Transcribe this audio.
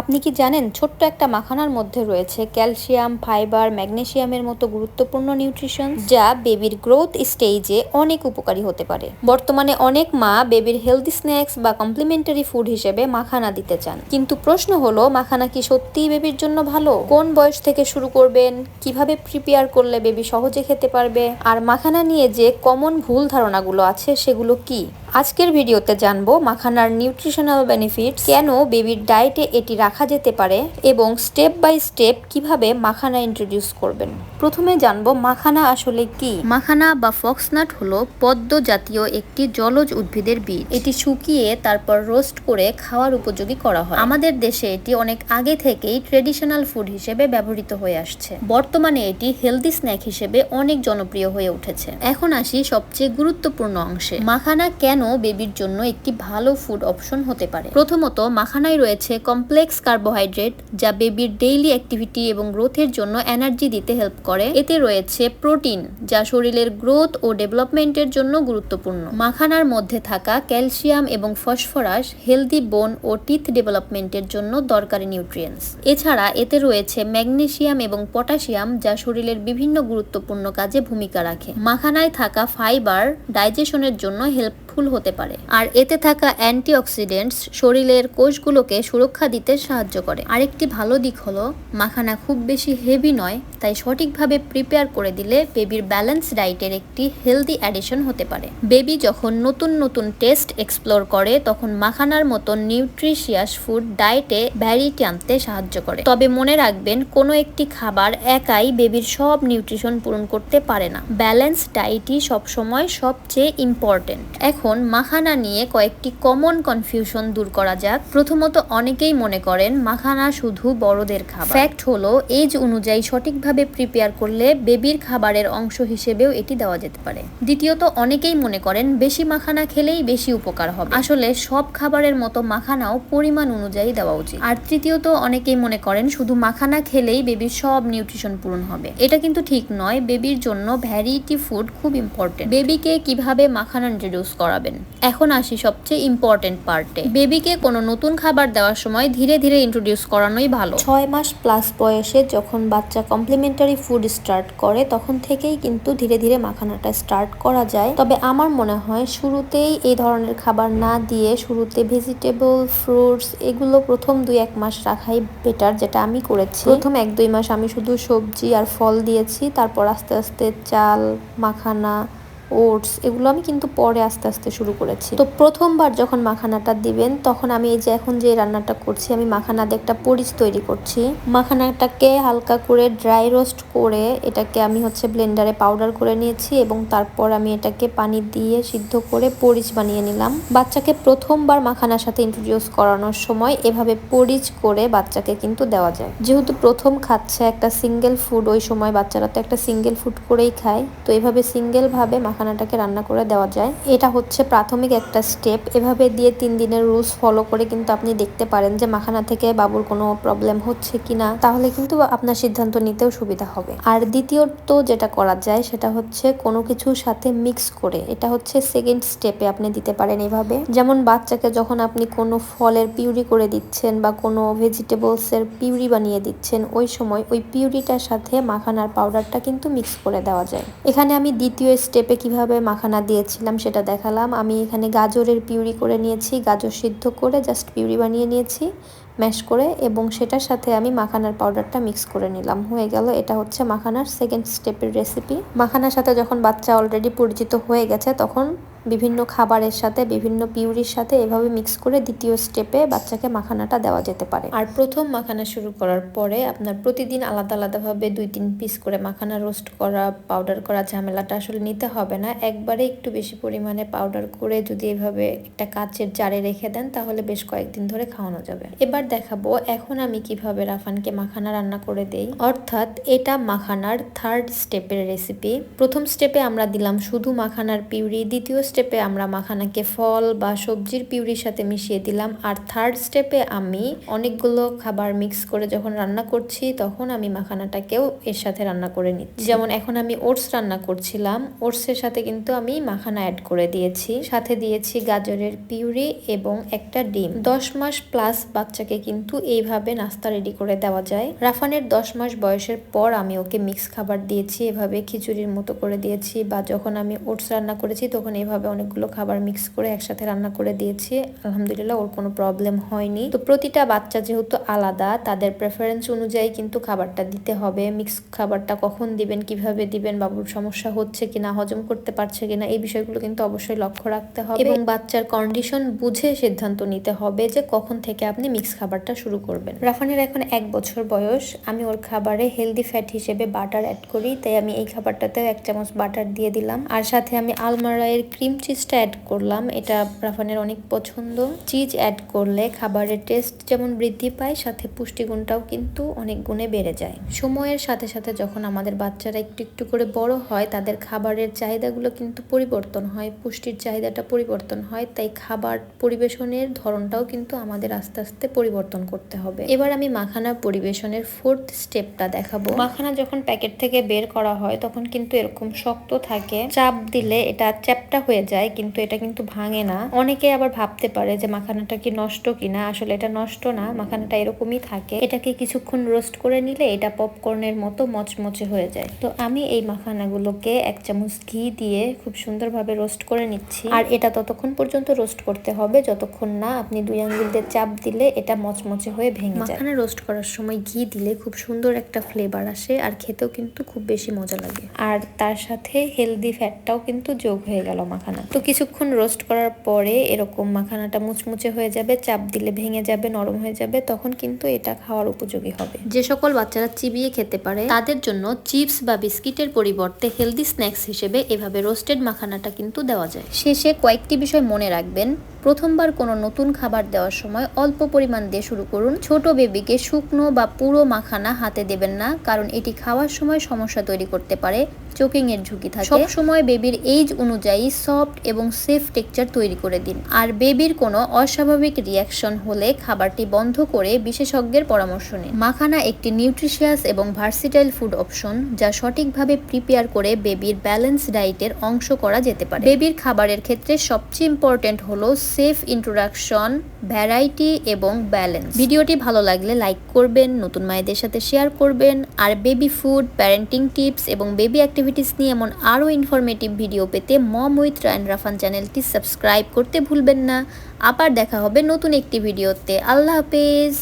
আপনি কি জানেন ছোট্ট একটা মাখানার মধ্যে রয়েছে ক্যালসিয়াম, ফাইবার, ম্যাগনেসিয়ামের মতো গুরুত্বপূর্ণ নিউট্রিশন যা বেবির গ্রোথ স্টেজে অনেক উপকারী হতে পারে। বর্তমানে অনেক মা বেবির হেলদি স্ন্যাক্স বা কমপ্লিমেন্টারি ফুড হিসেবে মাখানা দিতে চান, কিন্তু প্রশ্ন হলো মাখানা কি সত্যিই বেবির জন্য ভালো? কোন বয়স থেকে শুরু করবেন, কিভাবে প্রিপেয়ার করলে বেবি সহজে খেতে পারবে, আর মাখানা নিয়ে যে কমন ভুল ধারণাগুলো আছে সেগুলো কি? আজকের ভিডিওতে জানবো মাখানার নিউট্রিশনাল বেনিফিটস, কেন বেবির ডায়েটে এটি রাখা যেতে পারে এবং স্টেপ বাই স্টেপ কিভাবে মাখানা ইন্ট্রোডিউস করবেন। প্রথমে জানবো মাখানা আসলে কি। মাখানা বা ফক্সনাট হলো পদ্ম জাতীয় একটি জলজ উদ্ভিদের বীজ। এটি শুকিয়ে তারপর রোস্ট করে খাওয়ার উপযোগী করা হয়। আমাদের দেশে এটি অনেক আগে থেকেই ট্রেডিশনাল ফুড হিসেবে ব্যবহৃত হয়ে আসছে। বর্তমানে এটি হেলদি স্ন্যাক হিসেবে অনেক জনপ্রিয় হয়ে উঠেছে। এখন আসি সবচেয়ে গুরুত্বপূর্ণ অংশে, মাখানা কেন বেবির জন্য একটি ভালো ফুড অপশন হতে পারে। প্রথমত, মাখানায় রয়েছে কমপ্লেক্স কার্বোহাইড্রেট যা বেবির ডেইলি অ্যাক্টিভিটি এবং গ্রোথের জন্য এনার্জি দিতে হেল্প করে। এতে রয়েছে প্রোটিন যা শরীরের গ্রোথ ও ডেভেলপমেন্টের জন্য গুরুত্বপূর্ণ। মাখানার মধ্যে থাকা ক্যালসিয়াম এবং ফসফরাস হেলদি বোন ও টিথ ডেভেলপমেন্টের জন্য দরকারি নিউট্রিয়েন্টস। এছাড়া এতে রয়েছে ম্যাগনেসিয়াম এবং পটাশিয়াম যা শরীরের বিভিন্ন গুরুত্বপূর্ণ কাজে ভূমিকা রাখে। মাখানায় থাকা ফাইবার ডাইজেশনের জন্য হেল্পফুল হতে পারে, আর এতে থাকা অ্যান্টিঅক্সিডেন্টস শরীরের কোষগুলোকে সুরক্ষা দিতে সাহায্য করে। আরেকটি ভালো দিক হলো মাখানা খুব বেশি হেভি নয়, তাই সঠিকভাবে প্রিপেয়ার করে দিলে বেবির ব্যালেন্স ডায়েটের একটি হেলদি অ্যাডিশন হতে পারে। বেবি যখন নতুন নতুন টেস্ট এক্সপ্লোর করে তখন মাখানার মতো নিউট্রিশিয়াস ফুড ডায়েটে ভ্যারিটি আনতে সাহায্য করে। তবে মনে রাখবেন, কোনো একটি খাবার একাই বেবির সব নিউট্রিশন পূরণ করতে পারে না। ব্যালেন্স ডায়েটই সবসময় সবচেয়ে ইম্পর্টেন্ট। এখন মাখানা নিয়ে কয়েকটি কমন কনফিউশন দূর করা যাক। প্রথমত, অনেকেই মনে করেন মাখানা শুধু বড়দের খাবার। ফ্যাক্ট হলো এজ অনুযায়ী সঠিকভাবে প্রিপেয়ার করলে বেবির খাবারের অংশ হিসেবেও এটি দেওয়া যেতে পারে। দ্বিতীয়ত, অনেকেই মনে করেন বেশি মাখানা খেলেই বেশি উপকার হবে। আসলে সব খাবারের মতো মাখানাও পরিমাণ অনুযায়ী দেওয়া উচিত। আর তৃতীয়ত, অনেকেই মনে করেন শুধু মাখানা খেলেই বেবির সব নিউট্রিশন পূরণ হবে। এটা কিন্তু ঠিক নয়। বেবির জন্য ভ্যারিটি ফুড খুব ইম্পর্টেন্ট। বেবিকে কিভাবে মাখানা ইন্ট্রোডিউস করাবেন, এখন আসি সবচেয়ে ইম্পর্টেন্ট পার্টে। বেবিকে কোনো নতুন খাবার দেওয়ার সময় ধীরে ধীরে ইন্ট্রোডিউস করানোই ভালো। 6 মাস প্লাস বয়সে যখন বাচ্চা কমপ্লিমেন্টারি ফুড স্টার্ট করে তখন থেকেই কিন্তু ধীরে ধীরে মাখানাটা স্টার্ট করা যায়। তবে আমার মনে হয় শুরুতেই এই ধরনের খাবার না দিয়ে শুরুতে ভেজিটেবল, ফ্রুটস এগুলো প্রথম 2-1 মাস রাখাই বেটার, যেটা আমি করেছি। প্রথম 1-2 মাস আমি শুধু সবজি আর ফল দিয়েছি, তারপর আস্তে আস্তে চাল, মাখানা, ওটস এগুলো আমি কিন্তু পরে আস্তে আস্তে শুরু করেছি। তো প্রথমবার যখন মাখানাটা দিবেন তখন আমি এই যে এখন যে রান্নাটা করছি, আমি মাখানা দিয়ে একটা পরিচ তৈরি করছি। মাখানাটাকে হালকা করে ড্রাই রোস্ট করে এটাকে আমি ব্লেন্ডারে পাউডার করে নিয়েছি এবং তারপর আমি এটাকে পানি দিয়ে সিদ্ধ করে পরিচ বানিয়ে নিলাম। বাচ্চাকে প্রথমবার মাখানার সাথে ইন্ট্রোডিউস করানোর সময় এভাবে পরিচ করে বাচ্চাকে কিন্তু দেওয়া যায়। যেহেতু প্রথম খাচ্ছে একটা সিঙ্গেল ফুড, ওই সময় বাচ্চারা তো একটা সিঙ্গেল ফুড করেই খায়, তো এভাবে সিঙ্গেল ভাবে মাখানাটাকে রান্না করে দেওয়া যায়। এটা হচ্ছে প্রাথমিক একটা স্টেপ। এভাবে দিয়ে 3 দিনের রুলস ফলো করে কিন্তু আপনি দেখতে পারেন যে মাখানা থেকে বাবুর কোনো প্রবলেম হচ্ছে কিনা, তাহলে কিন্তু আপনার সিদ্ধান্ত নিতেও সুবিধা হবে। আর দ্বিতীয়ত যেটা করা যায় সেটা হচ্ছে কোনো কিছুর সাথে মিক্স করে, এটা হচ্ছে সেকেন্ড স্টেপে আপনি দিতে পারেন এভাবে। যেমন বাচ্চাকে যখন আপনি কোনো ফলের পিউরি করে দিচ্ছেন বা কোনো ভেজিটেবলসের পিউরি বানিয়ে দিচ্ছেন, ওই সময় ওই পিউরিটার সাথে মাখানার পাউডারটা কিন্তু মিক্স করে দেওয়া যায়। এখানে আমি দ্বিতীয় স্টেপে কিভাবে মাখানা দিয়েছিলাম সেটা দেখালাম। আমি এখানে গাজরের পিউরি করে নিয়েছি, গাজর সিদ্ধ করে জাস্ট পিউরি বানিয়ে নিয়েছি ম্যাশ করে, এবং সেটার সাথে আমি মাখানার পাউডারটা মিক্স করে নিলাম। হয়ে গেল, এটা হচ্ছে মাখানার সেকেন্ড স্টেপের রেসিপি। মাখানার সাথে যখন বাচ্চা অলরেডি পরিচিত হয়ে গেছে তখন বিভিন্ন খাবারের সাথে, বিভিন্ন পিউরির সাথে এভাবে মিক্স করে দ্বিতীয় স্টেপে বাচ্চাকে মাখানাটা দেওয়া যেতে পারে। আর প্রথম মাখানা শুরু করার পরে আপনার প্রতিদিন আলাদা আলাদাভাবে 2-3 পিস করে মাখানা রোস্ট করা, পাউডার করা ঝামেলাটা আসলে নিতে হবে না। একবারে একটু বেশি পরিমাণে পাউডার করে যদি এভাবে একটা কাচের জারে রেখে দেন তাহলে বেশ কয়েকদিন ধরে খাওয়ানো যাবে। এবার দেখাবো এখন আমি কিভাবে রাফানকে মাখানা রান্না করে দেই। অর্থাৎ এটা মাখানার থার্ড স্টেপের রেসিপি। প্রথম স্টেপে আমরা দিলাম শুধু মাখানার পিউরি, দ্বিতীয় স্টেপে আমরা মাখানাকে ফল বা সবজির পিউরির সাথে মিশিয়ে দিলাম। আর থার্ড স্টেপে আমি অনেকগুলো খাবার মিক্স করে যখন রান্না করছি তখন আমি মাখানাটাকেও এর সাথে রান্না করে নিচ্ছি। যেমন এখন আমি ওটস রান্না করছিলাম, ওটসের সাথে কিন্তু আমি মাখানা অ্যাড করে দিয়েছি, সাথে দিয়েছি গাজরের পিউরি এবং একটা ডিম। 10 মাস প্লাস বাচ্চাকে কিন্তু এইভাবে নাস্তা রেডি করে দেওয়া যায়। রাফানের 10 মাস বয়সের পর আমি ওকে মিক্স খাবার দিয়েছি, এভাবে খিচুড়ির মতো করে দিয়েছি, বা যখন আমি ওটস রান্না করেছি তখন এভাবে অনেকগুলো খাবার মিক্স করে একসাথে রান্না করে দিয়েছি। আলহামদুলিল্লাহ ওর কোনো প্রবলেম হয়নি। তো প্রতিটা বাচ্চা যেহেতু আলাদা, তাদের প্রেফারেন্স অনুযায়ী কিন্তু খাবারটা দিতে হবে। মিক্স খাবারটা কখন দিবেন, কিভাবে দিবেন, বাবুর সমস্যা হচ্ছে কিনা, হজম করতে পারছে কিনা, এই বিষয়গুলো কিন্তু অবশ্যই লক্ষ্য রাখতে হবে এবং বাচ্চার কন্ডিশন বুঝে সিদ্ধান্ত নিতে হবে যে কখন থেকে আপনি মিক্স খাবারটা শুরু করবেন। রাফানের এখন 1 বছর বয়স। আমি ওর খাবারে হেলদি ফ্যাট হিসেবে বাটার অ্যাড করি, তাই আমি এই খাবারটাতেও 1 চামচ বাটার দিয়ে দিলাম। আর সাথে আমি আলমারায়ের ক্রিম চিজটা অ্যাড করলাম, এটা রাফানের অনেক পছন্দ। চিজ অ্যাড করলে খাবারের টেস্ট যেমন বৃদ্ধি পায়, সাথে পুষ্টিগুণটাও কিন্তু অনেক গুণে বেড়ে যায়। সময়ের সাথে সাথে যখন আমাদের বাচ্চারা একটু একটু করে বড় হয়, তাদের খাবারের চাহিদাগুলো কিন্তু পরিবর্তন হয়, পুষ্টির চাহিদাটা পরিবর্তন হয়, তাই খাবার পরিবেশনের ধরনটাও কিন্তু আমাদের আস্তে আস্তে পরিবর্তন করতে হবে। এবার আমি মাখানা পরিবেশনের 4th স্টেপটা দেখাবো। মাখানা যখন প্যাকেট থেকে বের করা হয় তখন কিন্তু এরকম শক্ত থাকে, চাপ দিলে এটা চ্যাপ্টা হয়ে যায়, কিন্তু এটা কিন্তু ভাঙে না। অনেকে আবার ভাবতে পারে যে মাখানাটা কি নষ্ট কিনা, আসলে এটা নষ্ট না, মাখানাটা এরকমই থাকে। এটাকে কিছুক্ষণ রোস্ট করে নিলে এটা পপকর্নের মতো মচমচে হয়ে যায়। তো আমি এই মাখানাগুলোকে 1 চামচ ঘি দিয়ে খুব সুন্দরভাবে রোস্ট করে নিচ্ছি। আর এটা ততক্ষণ পর্যন্ত রোস্ট করতে হবে যতক্ষণ না আপনি 2 আঙ্গুল দিয়ে চাপ দিলে এটা মচমচে হয়ে ভেঙে যায়। মাখানা রোস্ট করার সময় ঘি দিলে খুব সুন্দর একটা ফ্লেভার আসে, আর খেতেও কিন্তু খুব বেশি মজা লাগে। আর তার সাথে হেলদি ফ্যাটটাও কিন্তু যোগ হয়ে গেল মাখানা। তো কিছুক্ষণ রোস্ট করার পরে এরকম মাখানাটা মুচমুচে হয়ে যাবে, চাপ দিলে ভেঙে যাবে, নরম হয়ে যাবে, তখন কিন্তু এটা খাওয়ার উপযোগী হবে। যে সকল বাচ্চারা চিবিয়ে খেতে পারে তাদের জন্য চিপস বা বিস্কিটের পরিবর্তে হেলদি স্ন্যাক্স হিসেবে এভাবে রোস্টেড মাখানাটা কিন্তু দেওয়া যায়। শেষে কয়েকটি বিষয় মনে রাখবেন। প্রথমবার কোনো নতুন খাবার দেওয়ার সময় অল্প পরিমাণ দিয়ে শুরু করুন। ছোট বেবিকে শুকনো বা পুরো মাখানা হাতে দেবেন না, কারণ এটি খাওয়ার সময় সমস্যা তৈরি করতে পারে, চোকিং এর ঝুঁকি থাকে। সব সময় বেবির এইজ অনুযায়ী সফট এবং সেফ টেক্সচার তৈরি করে দিন। আর বেবির কোনো অস্বাভাবিক রিয়াকশন হলে খাবারটি বন্ধ করে বিশেষজ্ঞের পরামর্শ নিন। মাখানা একটি নিউট্রিশিয়াস এবং ভার্সিটাইল ফুড অপশন, যা সঠিকভাবে প্রিপেয়ার করে বেবির ব্যালেন্স ডায়েটের অংশ করা যেতে পারে। বেবির খাবারের ক্ষেত্রে সবচেয়ে ইম্পর্টেন্ট হলো সেফ ইন্ট্রোডাকশন, ভ্যারাইটি এবং ব্যালেন্স। ভিডিওটি ভালো লাগলে লাইক করবেন, নতুন মায়েদের সাথে শেয়ার করবেন। আর বেবি ফুড, প্যারেন্টিং টিপস এবং বেবি অ্যাক্টিভিটিস নিয়ে এমন আরও ইনফরমেটিভ ভিডিও পেতে মম উইথ রায়ান রাফান চ্যানেলটি সাবস্ক্রাইব করতে ভুলবেন না। আবার দেখা হবে নতুন একটি ভিডিওতে। আল্লাহ হাফেজ।